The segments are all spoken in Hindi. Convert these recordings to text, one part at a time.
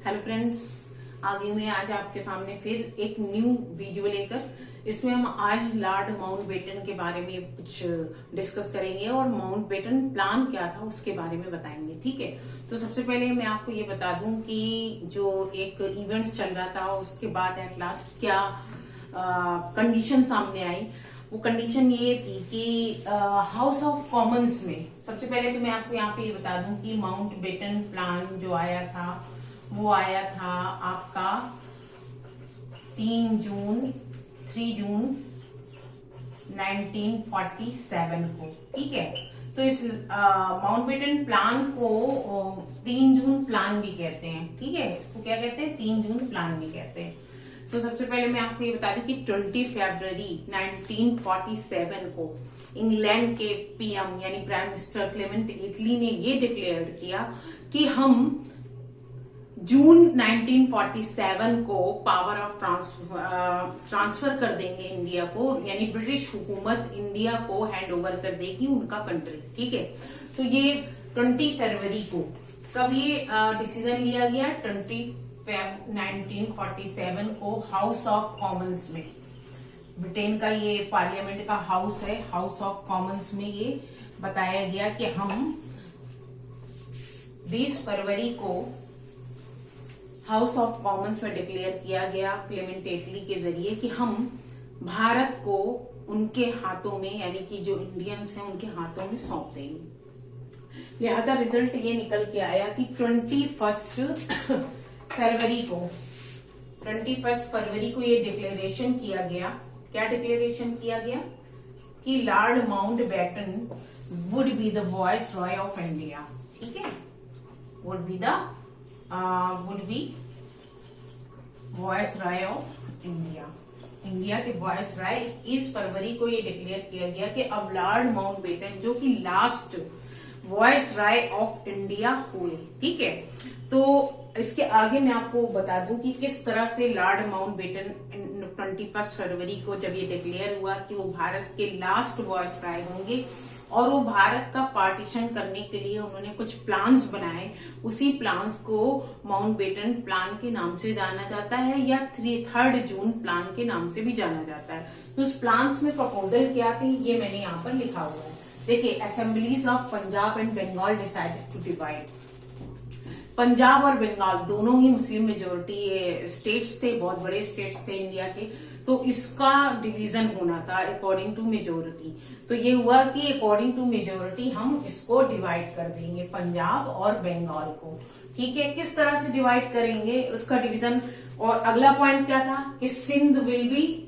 हेलो फ्रेंड्स, आ गई मैं आज आपके सामने फिर एक न्यू वीडियो लेकर। इसमें हम आज लॉर्ड माउंटबेटन के बारे में कुछ डिस्कस करेंगे और माउंटबेटन प्लान क्या था उसके बारे में बताएंगे। ठीक है, तो सबसे पहले मैं आपको ये बता दूं कि जो एक इवेंट चल रहा था उसके बाद एट लास्ट क्या कंडीशन सामने आई। वो कंडीशन ये थी कि हाउस ऑफ कॉमन्स में सबसे पहले तो मैं आपको यहाँ पे ये बता दूं कि माउंटबेटन प्लान जो आया था वो आया था आपका 3 जून 1947 को। ठीक है, तो इस माउंटबेटन प्लान को 3 जून प्लान भी कहते हैं। ठीक है, इसको क्या कहते हैं? 3 जून प्लान भी कहते हैं। तो सबसे पहले मैं आपको ये बता दूं कि 20 फरवरी 1947 को इंग्लैंड के पीएम यानी प्राइम मिनिस्टर क्लेमेंट एटली ने ये डिक्लेयर किया कि हम जून 1947 को पावर ऑफ ट्रांसफर कर देंगे इंडिया को, यानी ब्रिटिश हुकूमत इंडिया को हैंड ओवर कर देगी उनका कंट्री। ठीक है, तो ये 20 फरवरी को कब ये डिसीजन लिया गया? 20 फेब 1947 को हाउस ऑफ कॉमन्स में, ब्रिटेन का ये पार्लियामेंट का हाउस है, हाउस ऑफ कॉमन्स में ये बताया गया कि हम 20 फरवरी को हाउस ऑफ कॉमन्स में डिक्लेयर किया गया क्लेमेंट एटली के जरिए कि हम भारत को उनके हाथों में यानी कि जो इंडियंस हैं उनके हाथों में सौंप देंगे। लिहाजा रिजल्ट ये निकल के आया कि 21 फरवरी को ये डिक्लेरेशन किया गया। क्या डिक्लेरेशन किया गया? कि Lord Mountbatten would be the viceroy of India. ठीक है, would be viceroy of India, India के वॉइस राय। 21 फरवरी को ये डिक्लेयर किया गया कि अब लॉर्ड माउंटबेटन जो कि last viceroy of India हुए। ठीक है, तो इसके आगे मैं आपको बता दूं कि किस तरह से लॉर्ड माउंटबेटन 21 फरवरी को जब ये डिक्लेयर हुआ कि वो भारत के लास्ट वॉइस राय होंगे और वो भारत का पार्टीशन करने के लिए उन्होंने कुछ प्लान्स बनाए। उसी प्लान्स को माउंटबेटन प्लान के नाम से जाना जाता है या 3 जून प्लान के नाम से भी जाना जाता है। तो उस प्लान्स में प्रपोजल क्या थे ये मैंने यहाँ पर लिखा हुआ है। देखिए, assemblies of Punjab and Bengal decided to divide. Punjab और बंगाल दोनों ही मुस्लिम मेजोरिटी स्टेट्स थे, बहुत बड़े स्टेट्स थे इंडिया के, तो इसका डिवीजन होना था अकॉर्डिंग टू मेजोरिटी। तो ये हुआ कि अकॉर्डिंग टू मेजोरिटी हम इसको डिवाइड कर देंगे पंजाब और बंगाल को। ठीक है, किस तरह से डिवाइड करेंगे उसका डिवीजन। और अगला पॉइंट क्या था कि सिंध विल बी,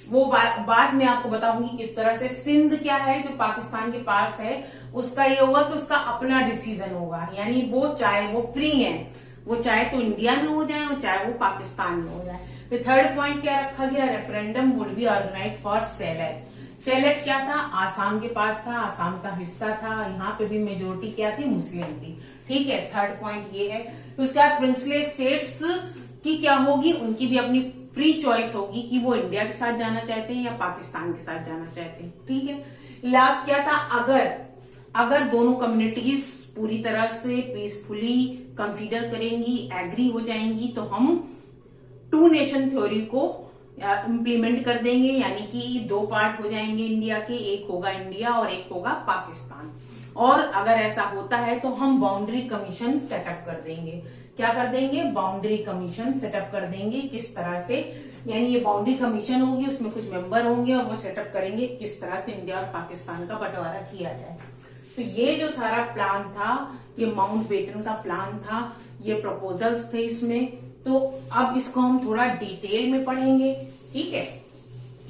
वो बाद में आपको बताऊंगी किस तरह से। सिंध क्या है जो पाकिस्तान के पास है, उसका ये होगा कि उसका अपना डिसीजन होगा, यानी वो चाहे वो फ्री है, वो चाहे तो इंडिया में हो जाए और चाहे वो पाकिस्तान में हो जाए। फिर थर्ड पॉइंट क्या रखा गया? Referendum would be organise for select. Select क्या था? आसाम के पास था, आसाम का हिस्सा था, यहाँ पे भी मेजोरिटी क्या थी? मुस्लिम थी। ठीक है, थर्ड पॉइंट ये है। उसके बाद प्रिंसली स्टेट्स की क्या होगी? उनकी भी अपनी फ्री चॉइस होगी कि वो इंडिया के साथ जाना चाहते हैं या पाकिस्तान के साथ जाना चाहते हैं। ठीक है, लास्ट क्या था? अगर दोनों कम्युनिटीज पूरी तरह से पीसफुली कंसीडर करेंगी, एग्री हो जाएंगी, तो हम 2 नेशन थ्योरी को इम्प्लीमेंट कर देंगे, यानी कि 2 पार्ट हो जाएंगे इंडिया के, एक होगा इंडिया और एक होगा पाकिस्तान। और अगर ऐसा होता है तो हम बाउंड्री कमीशन सेटअप कर देंगे। क्या कर देंगे? बाउंड्री कमीशन सेटअप कर देंगे। किस तरह से? यानी ये बाउंड्री कमीशन होगी, उसमें कुछ मेंबर होंगे और वो सेटअप करेंगे किस तरह से इंडिया और पाकिस्तान का बंटवारा किया जाए। तो ये जो सारा प्लान था ये माउंटबेटन का प्लान था, ये प्रपोजल्स थे इसमें। तो अब इसको हम थोड़ा डिटेल में पढ़ेंगे। ठीक है,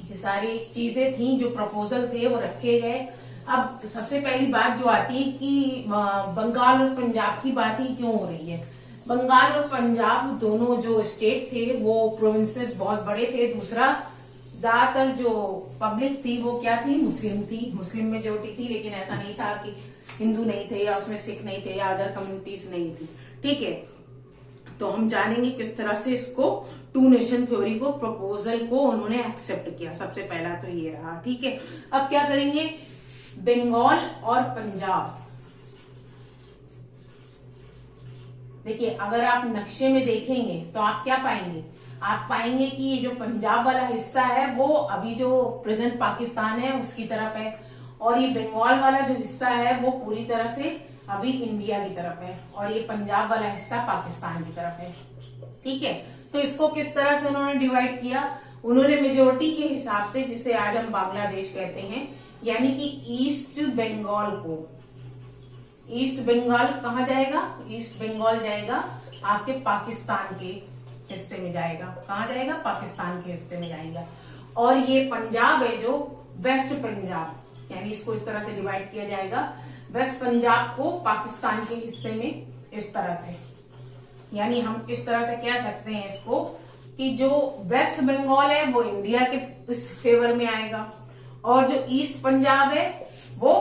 ये सारी चीजें थी जो प्रपोजल थे वो रखे गए। अब सबसे पहली बात जो आती है कि बंगाल और पंजाब की बात ही क्यों हो रही है। बंगाल और पंजाब दोनों जो स्टेट थे वो प्रोविंसेस बहुत बड़े थे। दूसरा, ज्यादातर जो पब्लिक थी वो क्या थी? मुस्लिम थी, मुस्लिम मेजोरिटी थी। लेकिन ऐसा नहीं था कि हिंदू नहीं थे या उसमें सिख नहीं थे या अदर कम्युनिटीज नहीं थी। ठीक है, तो हम जानेंगे किस तरह से इसको 2 नेशन थ्योरी को, प्रपोजल को उन्होंने एक्सेप्ट किया। सबसे पहला तो ये रहा। ठीक है, अब क्या करेंगे? बंगाल और पंजाब देखिए अगर आप नक्शे में देखेंगे तो आप क्या पाएंगे, आप पाएंगे कि ये जो पंजाब वाला हिस्सा है वो अभी जो प्रेजेंट पाकिस्तान है उसकी तरफ है, और ये बंगाल वाला जो हिस्सा है वो पूरी तरह से अभी इंडिया की तरफ है, और ये पंजाब वाला हिस्सा पाकिस्तान की तरफ है। ठीक है, तो इसको किस तरह से उन्होंने डिवाइड किया, उन्होंने मेजोरिटी के हिसाब से, जिसे आज हम बांग्लादेश कहते हैं, यानी कि ईस्ट बंगाल को, ईस्ट बंगाल कहाँ जाएगा, ईस्ट बंगाल जाएगा आपके पाकिस्तान के हिस्से में जाएगा, कहाँ जाएगा, पाकिस्तान के हिस्से में जाएगा। और ये पंजाब है जो वेस्ट पंजाब, यानी इसको इस तरह से डिवाइड किया जाएगा, वेस्ट पंजाब को पाकिस्तान के हिस्से में इस तरह से, यानी हम इस तरह से कह सकते हैं इसको कि जो वेस्ट बंगाल है वो इंडिया के इस फेवर में आएगा, और जो ईस्ट पंजाब है वो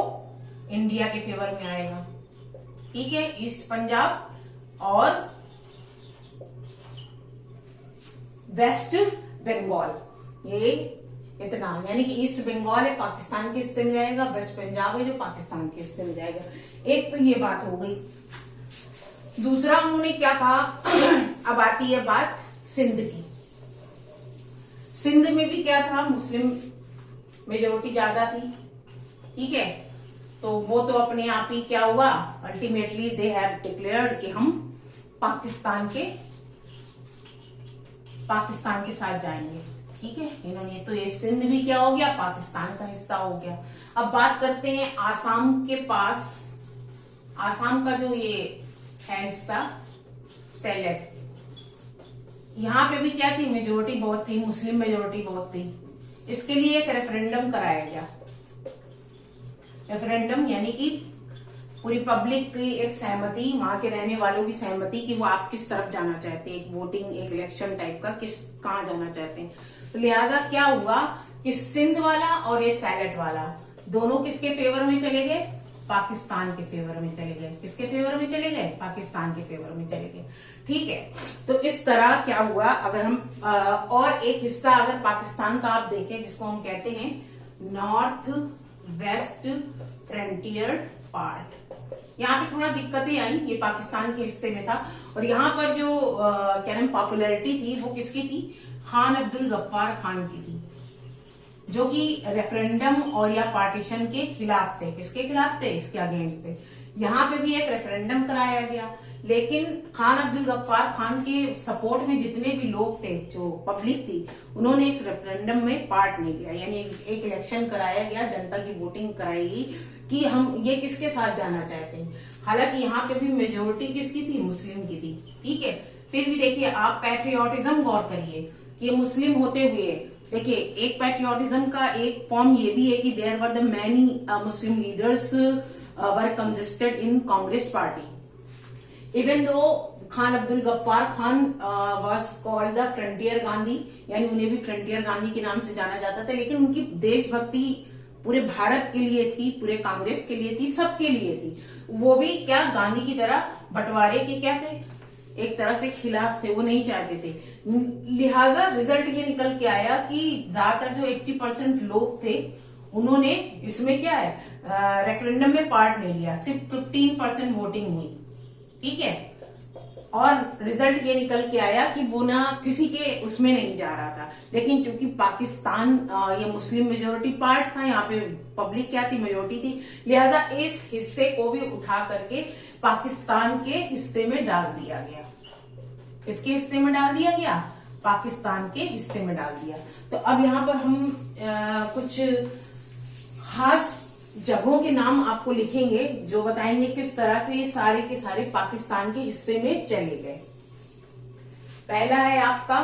इंडिया के फेवर में आएगा। ठीक है, ईस्ट पंजाब और वेस्ट बंगाल, ये इतना, यानी कि ईस्ट बंगाल है पाकिस्तान के हिस्से में जाएगा, वेस्ट पंजाब है जो पाकिस्तान के हिस्से में जाएगा। एक तो ये बात हो गई। दूसरा उन्होंने क्या कहा, अब आती है बात सिंध की। सिंध में भी क्या था, मुस्लिम मेजोरिटी ज्यादा थी। ठीक है, तो वो तो अपने आप ही क्या हुआ, अल्टीमेटली दे हैव डिक्लेयर्ड कि हम पाकिस्तान के साथ जाएंगे। ठीक है, इन्होंने तो ये सिंध भी क्या हो गया, पाकिस्तान का हिस्सा हो गया। अब बात करते हैं आसाम के पास, आसाम का जो ये है हिस्सा सेलेक्ट, यहाँ पे भी क्या थी, मेजोरिटी बहुत थी, मुस्लिम मेजोरिटी बहुत थी। इसके लिए एक रेफरेंडम कराया गया, रेफरेंडम यानी कि पूरी पब्लिक की एक सहमति, वहां के रहने वालों की सहमति कि वो आप किस तरफ जाना चाहते हैं, एक वोटिंग, एक इलेक्शन टाइप का, कहाँ जाना चाहते हैं। तो लिहाजा क्या हुआ कि सिंध वाला और ये सैलेट वाला दोनों किसके फेवर में चले गए, पाकिस्तान के फेवर में चले गए। किसके फेवर में चले गए, पाकिस्तान के फेवर में चले गए। ठीक है, तो इस तरह क्या हुआ, अगर हम और एक हिस्सा अगर पाकिस्तान का आप देखें, जिसको हम कहते हैं नॉर्थ वेस्ट फ्रंटियर पार्ट, यहाँ पे थोड़ा दिक्कतें आई, ये पाकिस्तान के हिस्से में था, और यहाँ पर जो क्या नाम पॉपुलैरिटी थी वो किसकी थी, खान अब्दुल गफ्फार खान की थी, जो कि रेफरेंडम और या पार्टीशन के खिलाफ थे। किसके खिलाफ थे, इसके अगेंस्ट थे। यहाँ पे भी एक रेफरेंडम कराया गया, लेकिन खान अब्दुल गफ्फार खान के सपोर्ट में जितने भी लोग थे, जो पब्लिक थी, उन्होंने इस रेफरेंडम में पार्ट नहीं लिया, यानी एक इलेक्शन कराया गया, जनता की वोटिंग कराई गई कि हम ये किसके साथ जाना चाहते हैं। हालांकि यहाँ पे भी मेजोरिटी किसकी थी, मुस्लिम की थी। ठीक है, फिर भी देखिए आप पैट्रियोटिज्म गौर करिए कि मुस्लिम होते हुए, देखिए एक पैट्रियोटिज्म का एक फॉर्म ये भी है कि there were the many Muslim leaders were consisted in Congress party, even though Khan Abdul Ghaffar Khan was called the frontier Gandhi, यानी उन्हें भी फ्रंटियर गांधी के नाम से जाना जाता था, लेकिन उनकी देशभक्ति पूरे भारत के लिए थी, पूरे कांग्रेस के लिए थी, सबके लिए थी। वो भी क्या, गांधी की तरह बंटवारे के क्या थे, एक तरह से खिलाफ थे, वो नहीं चाहते थे। लिहाजा रिजल्ट ये निकल के आया कि ज्यादातर जो 80% लोग थे उन्होंने इसमें क्या है, रेफरेंडम में पार्ट नहीं लिया, सिर्फ 15% वोटिंग हुई। ठीक है, और रिजल्ट ये निकल के आया कि वो ना किसी के उसमें नहीं जा रहा था, लेकिन चूंकि पाकिस्तान ये मुस्लिम मेजोरिटी पार्ट था, यहाँ पे पब्लिक क्या थी, मेजोरिटी थी, लिहाजा इस हिस्से को भी उठा करके पाकिस्तान के हिस्से में डाल दिया गया। किसके हिस्से में डाल दिया गया, पाकिस्तान के हिस्से में डाल दिया। तो अब यहाँ पर हम कुछ खास जगहों के नाम आपको लिखेंगे, जो बताएंगे किस तरह से ये सारे के सारे पाकिस्तान के हिस्से में चले गए। पहला है आपका,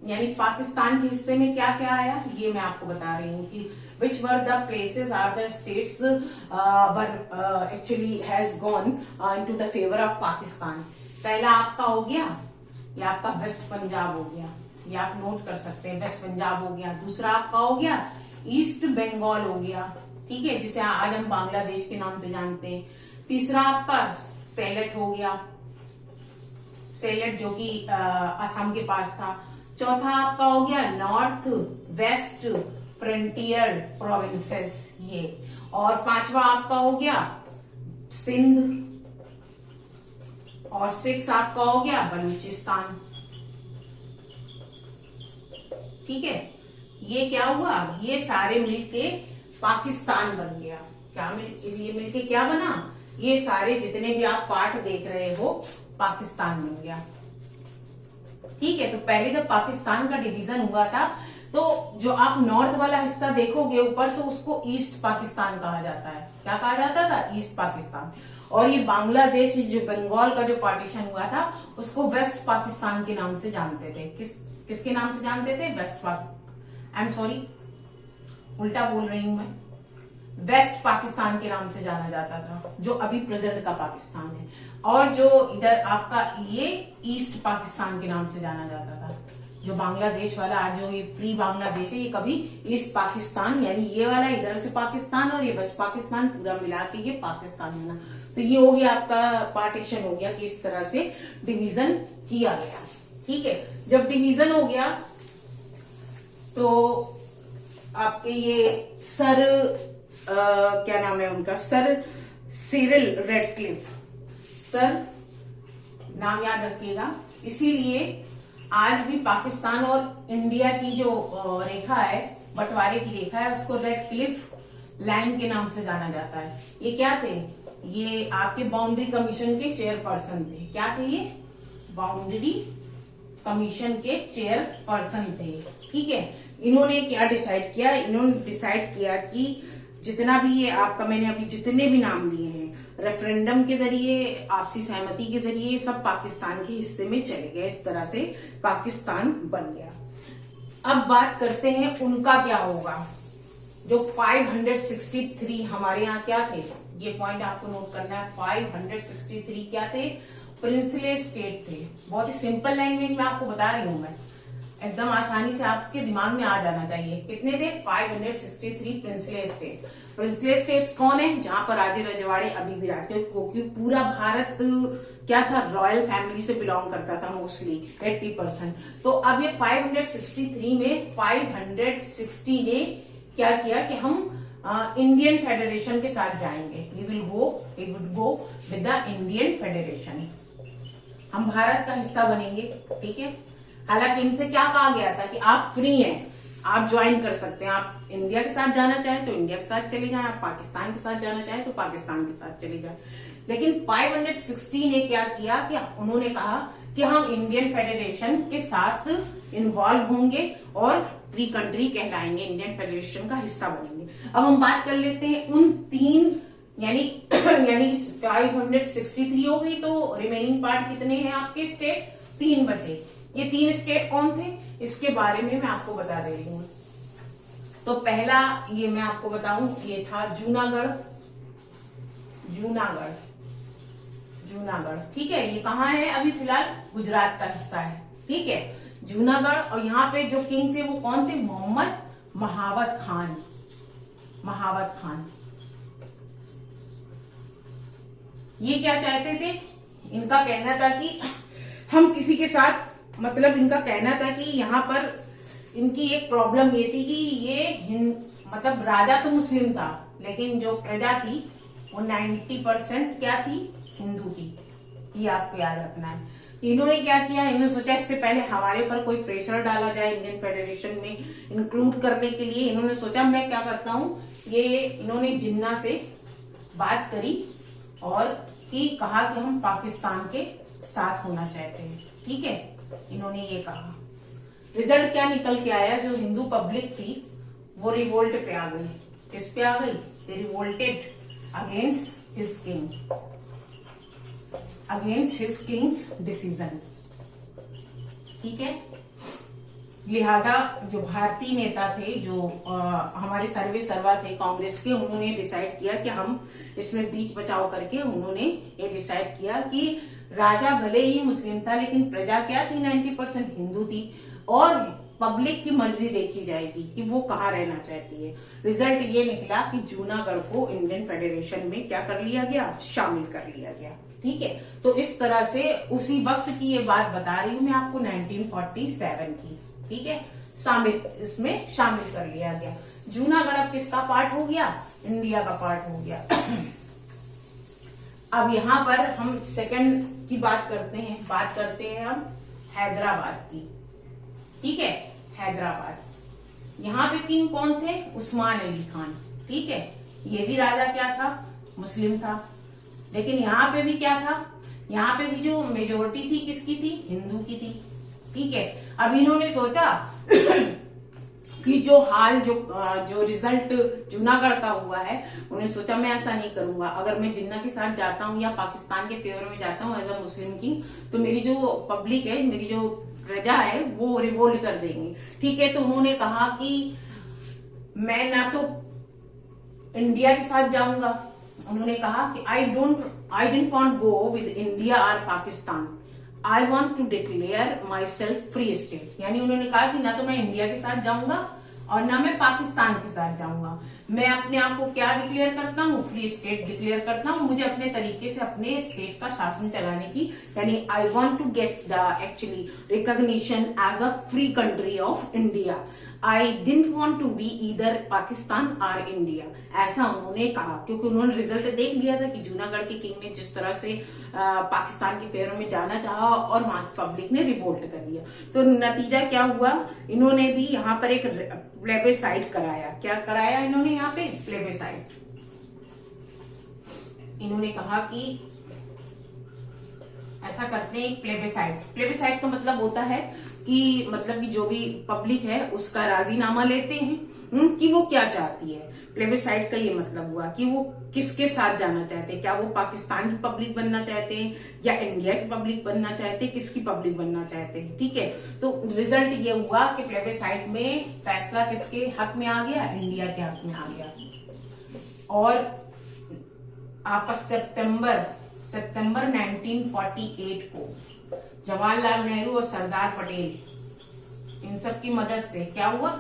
यानी पाकिस्तान के हिस्से में क्या क्या आया, ये मैं आपको बता रही हूँ कि which were the places are the states were actually has gone into the favor of Pakistan. पहला आपका हो गया, ये आपका वेस्ट पंजाब हो गया, ये आप नोट कर सकते हैं, वेस्ट पंजाब हो गया। दूसरा आपका हो गया ईस्ट बंगाल हो गया, ठीक है, जिसे आज हम बांग्लादेश के नाम से जानते हैं। तीसरा आपका सेलेट हो गया, सेलेट जो कि असम के पास था। चौथा आपका हो गया नॉर्थ वेस्ट फ्रंटियर प्रोविंसेस ये, और पांचवा आपका हो गया सिंध, और 6 आपका हो गया बलूचिस्तान। ठीक है, ये क्या हुआ, ये सारे मिलके पाकिस्तान बन गया। ये मिलके क्या बना, ये सारे जितने भी आप पार्ट देख रहे हो पाकिस्तान बन गया। ठीक है, तो पहले जब पाकिस्तान का डिवीजन हुआ था तो जो आप नॉर्थ वाला हिस्सा देखोगे ऊपर, तो उसको ईस्ट पाकिस्तान कहा जाता है। क्या कहा जाता था, ईस्ट पाकिस्तान। और ये बांग्लादेश, जो बंगाल का जो पार्टीशन हुआ था, उसको वेस्ट पाकिस्तान के नाम से जानते थे। किसके नाम से जानते थे, आई एम सॉरी, उल्टा बोल रही हूं मैं, वेस्ट पाकिस्तान के नाम से जाना जाता था, जो अभी प्रेजेंट का पाकिस्तान है। और जो इधर आपका ये ईस्ट पाकिस्तान के नाम से जाना जाता था। जो बांग्लादेश वाला आज जो ये फ्री बांग्लादेश है, ये कभी ईस्ट पाकिस्तान, यानी ये वाला इधर से पाकिस्तान और ये वेस्ट पाकिस्तान पूरा मिला के ये पाकिस्तान बना। तो ये हो गया आपका पार्टीशन हो गया कि इस तरह से डिवीजन किया गया। ठीक है, जब डिवीजन हो गया तो आपके ये क्या नाम है उनका, सर सिरिल रेडक्लिफ, सर नाम याद रखिएगा। इसीलिए आज भी पाकिस्तान और इंडिया की जो रेखा है, बंटवारे की रेखा है, उसको रेडक्लिफ लाइन के नाम से जाना जाता है। ये क्या थे, ये आपके बाउंड्री कमीशन के चेयरपर्सन थे। क्या थे ये, बाउंड्री कमीशन के चेयरपर्सन थे। ठीक है, इन्होंने क्या डिसाइड किया, इन्होंने डिसाइड किया कि जितना भी ये आपका, मैंने अभी जितने भी नाम लिए हैं, रेफरेंडम के जरिए, आपसी सहमति के जरिए, सब पाकिस्तान के हिस्से में चले गए। इस तरह से पाकिस्तान बन गया। अब बात करते हैं उनका क्या होगा। जो 563 हमारे यहाँ क्या थे, ये पॉइंट आपको नोट करना है। 563 क्या थे, प्रिंसले स्टेट थे। बहुत ही सिंपल लैंग्वेज में आपको बता रही हूं मैं, एकदम आसानी से आपके दिमाग में आ जाना चाहिए। कितने थे, 563 प्रिंसले स्टेट। प्रिंसले स्टेट्स कौन है, जहां पर राजे रजवाड़े अभी भी रहते हैं, क्योंकि पूरा भारत क्या था, रॉयल फैमिली से बिलोंग करता था मोस्टली 80%। तो अब ये 563 में 560 ने क्या किया कि हम इंडियन फेडरेशन के साथ जाएंगे। We would go with the Indian federation, हम भारत का हिस्सा बनेंगे। ठीक है, हालांकि इनसे क्या कहा गया था कि आप फ्री हैं, आप ज्वाइन कर सकते हैं, आप इंडिया के साथ जाना चाहें तो इंडिया के साथ चले जाएं, आप पाकिस्तान के साथ जाना चाहें तो पाकिस्तान के साथ चले जाएं। लेकिन 560 ने क्या किया कि उन्होंने कहा कि हम इंडियन फेडरेशन के साथ इन्वॉल्व होंगे और फ्री कंट्री कहलाएंगे, इंडियन फेडरेशन का हिस्सा बनेंगे। अब हम बात कर लेते हैं उन तीन, यानी 563 हो गई, तो रिमेनिंग पार्ट कितने हैं आपके स्टेट, 3 बचे। ये 3 स्टेट कौन थे, इसके बारे में मैं आपको बता दे रही हूँ। तो पहला ये मैं आपको बताऊं, ये था जूनागढ़। ठीक है, ये कहाँ है, अभी फिलहाल गुजरात का हिस्सा है। ठीक है, जूनागढ़। और यहाँ पे जो किंग थे वो कौन थे, मोहम्मद महावत खान। ये क्या चाहते थे, इनका कहना था कि हम किसी के साथ, मतलब इनका कहना था कि यहाँ पर इनकी एक प्रॉब्लम ये थी कि ये मतलब राजा तो मुस्लिम था, लेकिन जो प्रजा थी वो 90% क्या थी, हिंदू थी। ये आपको याद रखना है। इन्होंने क्या किया, इन्होंने सोचा इससे पहले हमारे पर कोई प्रेशर डाला जाए इंडियन फेडरेशन में इंक्लूड करने के लिए, इन्होंने सोचा मैं क्या करता हूँ, ये इन्होंने जिन्ना से बात करी और कहा कि हम पाकिस्तान के साथ होना चाहते हैं। ठीक है, इन्होंने ये कहा। रिजल्ट क्या निकल के आया, जो हिंदू पब्लिक थी वो रिवोल्ट पे आ गई। किस पे आ गई, they revolted against his king's decision. ठीक है, लिहाजा जो भारतीय नेता थे, जो हमारे सर्वे सर्वा थे कांग्रेस के, उन्होंने डिसाइड किया कि हम इसमें बीच बचाव करके उन्होंने ये डिसाइड किया कि राजा भले ही मुस्लिम था, लेकिन प्रजा क्या थी, 90% हिंदू थी, और पब्लिक की मर्जी देखी जाएगी कि वो कहाँ रहना चाहती है। रिजल्ट ये निकला कि जूनागढ़ को इंडियन फेडरेशन में क्या कर लिया गया, शामिल कर लिया गया। ठीक है, तो इस तरह से उसी वक्त की ये बात बता रही हूं मैं आपको, 1947 की। ठीक है, इसमें शामिल कर लिया गया। जूनागढ़ अब किसका पार्ट हो गया, इंडिया का पार्ट हो गया। अब यहाँ पर हम सेकंड की बात करते हैं हम हैदराबाद की। ठीक है, हैदराबाद। यहाँ पे किंग कौन थे? उस्मान अली खान। ठीक है, ये भी राजा क्या था? मुस्लिम था। लेकिन यहाँ पे भी क्या था? यहाँ पे भी जो मेजोरिटी थी किसकी थी? हिंदू की थी। ठीक है, अब इन्होंने सोचा कि जो रिजल्ट जूनागढ़ का हुआ है, उन्होंने सोचा मैं ऐसा नहीं करूंगा। अगर मैं जिन्ना के साथ जाता हूँ या पाकिस्तान के फेवर में जाता हूँ एज अ मुस्लिम किंग, तो मेरी जो पब्लिक है, मेरी जो प्रजा है, वो रिवोल्ट कर देंगे। ठीक है, तो उन्होंने कहा कि मैं ना तो इंडिया के साथ जाऊंगा, उन्होंने कहा कि I didn't want go with India और Pakistan, I want to declare myself free state. यानी उन्होंने कहा कि ना तो मैं इंडिया के साथ जाऊंगा और ना मैं पाकिस्तान के साथ जाऊंगा, मैं अपने आप को क्या डिक्लेयर करता हूँ? फ्री स्टेट डिक्लेयर करता हूँ। मुझे अपने तरीके से अपने स्टेट का शासन चलाने की, यानी I want to get the actually recognition as a free country of India. I didn't want to be either Pakistan और इंडिया, ऐसा उन्होंने कहा। क्योंकि उन्होंने रिजल्ट देख लिया था कि जूनागढ़ के किंग ने जिस तरह से पाकिस्तान के फेवर में जाना चाहा और वहां की पब्लिक ने रिवोल्ट कर दिया। तो नतीजा क्या हुआ? इन्होंने भी यहाँ पर एक प्लेबेसाइट कराया। क्या कराया इन्होंने? यहाँ पे प्लेबेसाइट। इन्होंने कहा कि ऐसा करते हैं, एक प्लेबेसाइट का मतलब होता है कि जो भी पब्लिक है उसका राजीनामा लेते हैं कि वो क्या चाहती है। प्लेबेसाइट का ये मतलब हुआ कि वो किसके साथ जाना चाहते हैं, क्या वो पाकिस्तान की पब्लिक बनना चाहते हैं या इंडिया की पब्लिक बनना चाहते हैं, किसकी पब्लिक बनना चाहते हैं। ठीक है, तो रिजल्ट ये हुआ कि प्लेबेसाइट में फैसला किसके हक में आ गया? इंडिया के हक में आ गया। और आपस सितंबर 1948 को जवाहरलाल नेहरू और सरदार पटेल, इन सब की मदद से क्या हुआ?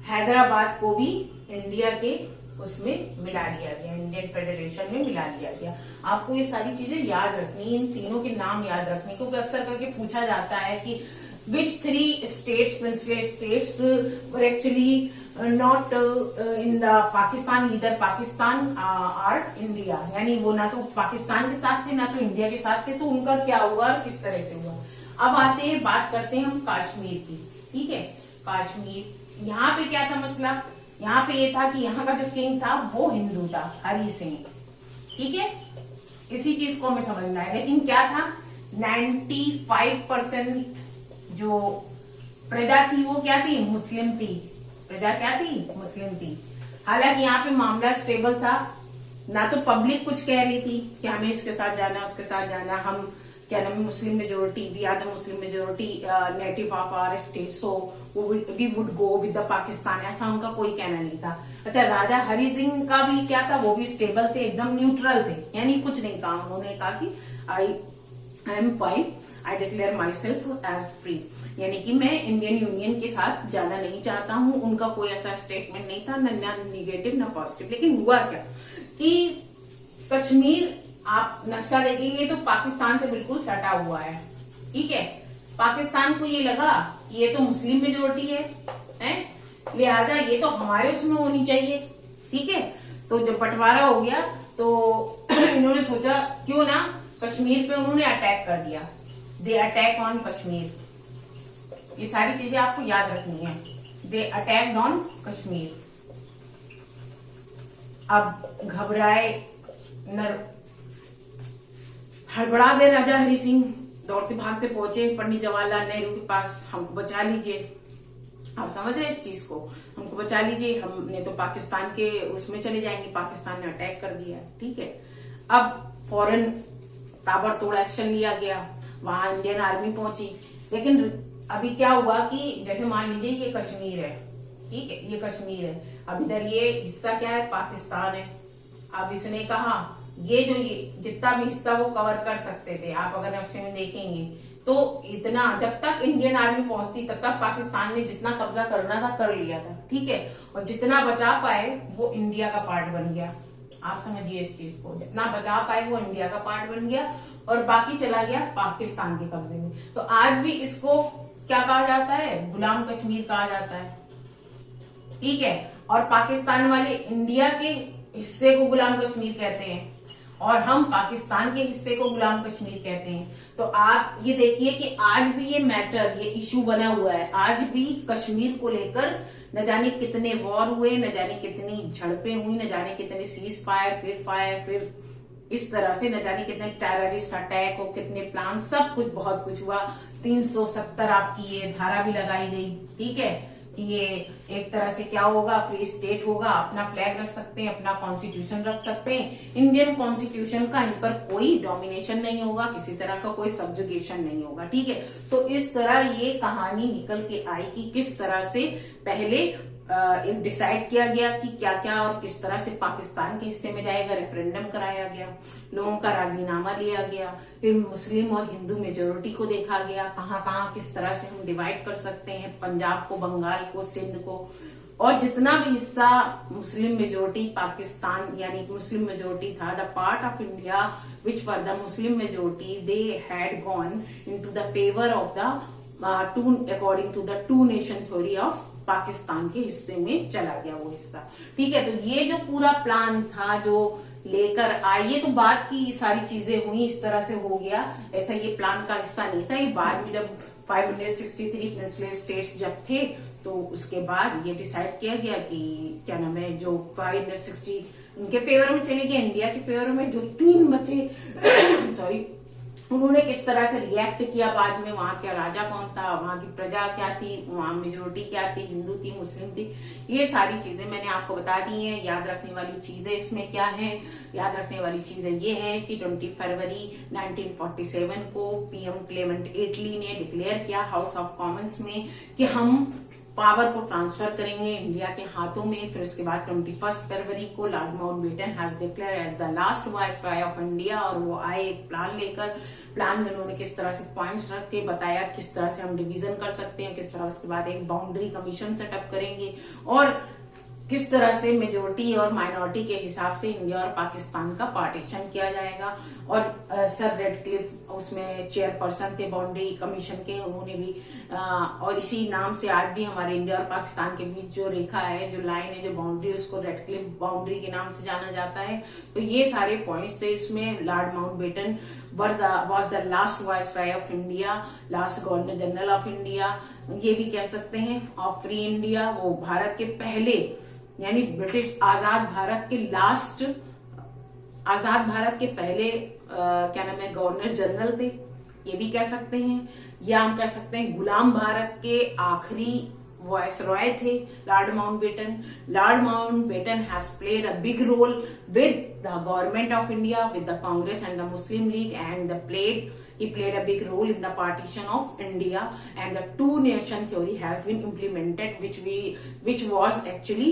हैदराबाद को भी इंडिया के उसमें मिला लिया गया, इंडियन फेडरेशन में मिला लिया गया। आपको ये सारी चीजें याद रखनी, इन तीनों के नाम याद रखने, क्योंकि अक्सर करके पूछा जाता है कि which three states, princely states, were actually not in the Pakistan, either Pakistan or India, यानी वो ना तो पाकिस्तान के साथ थे ना तो इंडिया के साथ थे। तो उनका क्या हुआ, किस तरह से हुआ। अब आते हैं, बात करते हैं हम कश्मीर की। ठीक है, कश्मीर, यहाँ पे क्या था मसला? यहाँ पे ये था कि यहाँ का जो किंग था वो हिंदू था, हरि सिंह। ठीक है, इसी चीज को हमें समझना है। लेकिन क्या था, 95% जो प्रजा थी वो क्या थी? मुस्लिम थी। प्रजा क्या थी? मुस्लिम थी। हालांकि यहाँ पे मामला स्टेबल था, ना तो पब्लिक कुछ कह रही थी कि हमें इसके साथ जाना, उसके साथ जाना, हम क्या नाम, Muslim majority, we are the Muslim majority native of our state, so we would go with the Pakistan, ऐसा उनका कोई कहना नहीं था। अच्छा, राजा हरि सिंह का भी क्या था? वो भी स्टेबल थे, एकदम न्यूट्रल थे, यानी कुछ नहीं कहा। उन्होंने कहा कि I am fine, I declare myself as free, यानी कि मैं इंडियन यूनियन के साथ जाना नहीं चाहता हूं। उनका कोई ऐसा स्टेटमेंट नहीं था, ना निगेटिव ना पॉजिटिव। लेकिन हुआ क्या कि कश्मीर, आप नक्शा देखेंगे तो पाकिस्तान से बिल्कुल सटा हुआ है। ठीक है, पाकिस्तान को ये लगा कि ये तो मुस्लिम मेजोरिटी है, लिहाजा ये तो हमारे उसमें होनी चाहिए। ठीक है, तो जब बंटवारा हो गया तो इन्होंने सोचा क्यों ना कश्मीर पे उन्होंने अटैक कर दिया। दे अटैक ऑन कश्मीर, ये सारी चीजें आपको याद रखनी है। दे अटैक्ड ऑन कश्मीर। अब घबराए, हड़बड़ा गए राजा हरि सिंह, दौड़ते भागते पहुंचे पंडित जवाहरलाल नेहरू के पास, हमको बचा लीजिए। आप समझ रहे हैं इस चीज को, हमको बचा लीजिए, हमने तो पाकिस्तान के उसमें चले जाएंगे, पाकिस्तान ने अटैक कर दिया। ठीक है, अब फौरन ताबड़तोड़ एक्शन लिया गया, वहां इंडियन आर्मी पहुंची। लेकिन अभी क्या हुआ कि जैसे मान लीजिए ये कश्मीर है, ठीक है, ये कश्मीर है, अब इधर ये हिस्सा क्या है? पाकिस्तान है। अब इसने कहा ये जितना भी हिस्सा वो कवर कर सकते थे, आप अगर नक्शे में देखेंगे तो इतना, जब तक इंडियन आर्मी पहुंचती तब तक पाकिस्तान ने जितना कब्जा करना था कर लिया था। ठीक है, और जितना बचा पाए वो इंडिया का पार्ट बन गया। आप समझिए इस चीज को, जितना बचा पाए वो इंडिया का पार्ट बन गया और बाकी चला गया पाकिस्तान के कब्जे में। तो आज भी इसको क्या कहा जाता है? गुलाम कश्मीर कहा जाता है। ठीक है, और पाकिस्तान वाले इंडिया के हिस्से को गुलाम कश्मीर कहते हैं। और हम पाकिस्तान के हिस्से को गुलाम कश्मीर कहते हैं। तो आप ये देखिए कि आज भी ये मैटर, ये इश्यू बना हुआ है। आज भी कश्मीर को लेकर न जाने कितने वॉर हुए, न जाने कितनी झड़पें हुई, न जाने कितने सीज फायर, फिर इस तरह से न जाने कितने टेररिस्ट अटैक और कितने प्लान, सब कुछ बहुत कुछ हुआ। 370 आपकी ये धारा भी लगाई गई, ठीक है, कि ये एक तरह से क्या होगा, फ्री स्टेट होगा, अपना फ्लैग रख सकते हैं, अपना कॉन्स्टिट्यूशन रख सकते हैं, इंडियन कॉन्स्टिट्यूशन का इन पर कोई डोमिनेशन नहीं होगा, किसी तरह का कोई सब्जुगेशन नहीं होगा, ठीक है। तो इस तरह ये कहानी निकल के आई कि किस तरह से पहले एक डिसाइड किया गया कि क्या क्या और किस तरह से पाकिस्तान के हिस्से में जाएगा, रेफरेंडम कराया गया, लोगों का राजीनामा लिया गया, फिर मुस्लिम और हिंदू मेजोरिटी को देखा गया, कहाँ कहाँ किस तरह से हम डिवाइड कर सकते हैं, पंजाब को, बंगाल को, सिंध को, और जितना भी हिस्सा मुस्लिम मेजोरिटी पाकिस्तान यानी मुस्लिम मेजोरिटी था, the part of India which for the Muslim majority they had gone into the favour of the two according to the two nation theory of Pakistan के हिस्से में चला गया वो हिस्सा, ठीक है। तो ये जो पूरा प्लान था जो लेकर आइए, तो बाद की सारी चीजें हुई, इस तरह से हो गया, ऐसा ये प्लान का हिस्सा नहीं था। ये बाद में जब 563 प्रिंसली स्टेट्स जब थे तो उसके बाद ये डिसाइड किया गया कि क्या नाम है, जो 560 उनके फेवर में चले गए, इंडिया के फेवर में जो 3 बचे सॉरी, उन्होंने किस तरह से रिएक्ट किया बाद में, वहां का राजा कौन था, वहां की प्रजा क्या थी, वहां मेजोरिटी क्या थी, हिंदू थी, मुस्लिम थी, ये सारी चीजें मैंने आपको बता दी हैं। याद रखने वाली चीजें इसमें क्या है, याद रखने वाली चीजें ये है कि 20 फरवरी 1947 को पीएम क्लेमेंट एटली ने डिक्लेयर किया हाउस ऑफ कॉमन्स में कि हम पावर को ट्रांसफर करेंगे इंडिया के हाथों में। फिर उसके बाद 21 फरवरी को Lord Mountbatten has declare at the last viceroy of India, और वो आए एक प्लान लेकर। प्लान में उन्होंने किस तरह से पॉइंट्स रख के बताया किस तरह से हम डिवीजन कर सकते हैं, किस तरह उसके बाद एक बाउंड्री कमीशन सेटअप करेंगे, और किस तरह से मेजोरिटी और माइनॉरिटी के हिसाब से इंडिया और पाकिस्तान का पार्टीशन किया जाएगा। और सर रेडक्लिफ उसमें चेयरपर्सन थे बाउंड्री कमीशन के, उन्होंने भी और इसी नाम से आज भी हमारे इंडिया और पाकिस्तान के बीच जो रेखा है, जो लाइन है, जो बाउंड्री, उसको रेडक्लिफ बाउंड्री के नाम से जाना जाता है। तो ये सारे पॉइंट्स थे इसमें। Lord Mountbatten was the last viceroy of India, last governor general of India, ये भी कह सकते हैं, ऑफ फ्री इंडिया। वो भारत के पहले यानी ब्रिटिश आजाद भारत के लास्ट, आजाद भारत के पहले क्या नाम है, गवर्नर जनरल थे, ये भी कह सकते हैं। या हम कह सकते हैं गुलाम भारत के आखिरी वायसरॉय थे Lord Mountbatten. Lord Mountbatten has played a big role with the government of India, with the Congress and the Muslim League, and he played a big role in the partition of India, and the two nation theory has been implemented, which was actually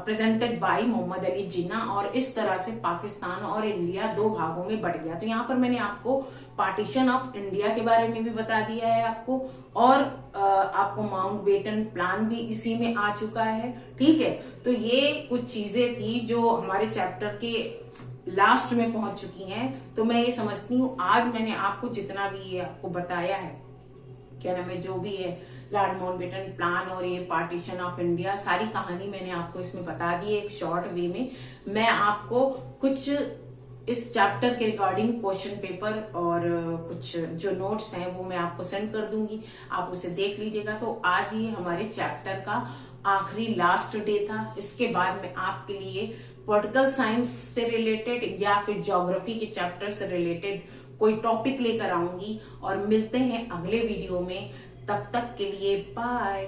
presented by Mohammad Ali Jinnah. और इस तरह से पाकिस्तान और इंडिया 2 भागों में बढ़ गया। तो यहाँ पर मैंने आपको पार्टीशन ऑफ इंडिया के बारे में भी बता दिया है आपको, और आपको माउंटबेटन प्लान भी इसी में आ चुका है, ठीक है। तो ये कुछ चीजें थी जो हमारे चैप्टर के लास्ट में पहुंच चुकी हैं। तो मैं ये समझती हूँ आज मैंने आपको जितना भी ये आपको बताया है, क्या नाम है, जो भी है लॉर्ड माउंटबेटन प्लान और ये पार्टीशन ऑफ इंडिया, सारी कहानी मैंने आपको इसमें बता दी है एक शॉर्ट वे में। मैं आपको कुछ इस चैप्टर के रिगार्डिंग क्वेश्चन पेपर और कुछ जो नोट्स हैं वो मैं आपको सेंड कर दूंगी, आप उसे देख लीजिएगा। तो आज ये हमारे चैप्टर का आखिरी लास्ट डे था। इसके बाद में आपके लिए पॉलिटिकल साइंस से रिलेटेड या फिर ज्योग्राफी के चैप्टर से रिलेटेड कोई टॉपिक लेकर आऊंगी, और मिलते हैं अगले वीडियो में। तब तक के लिए बाय।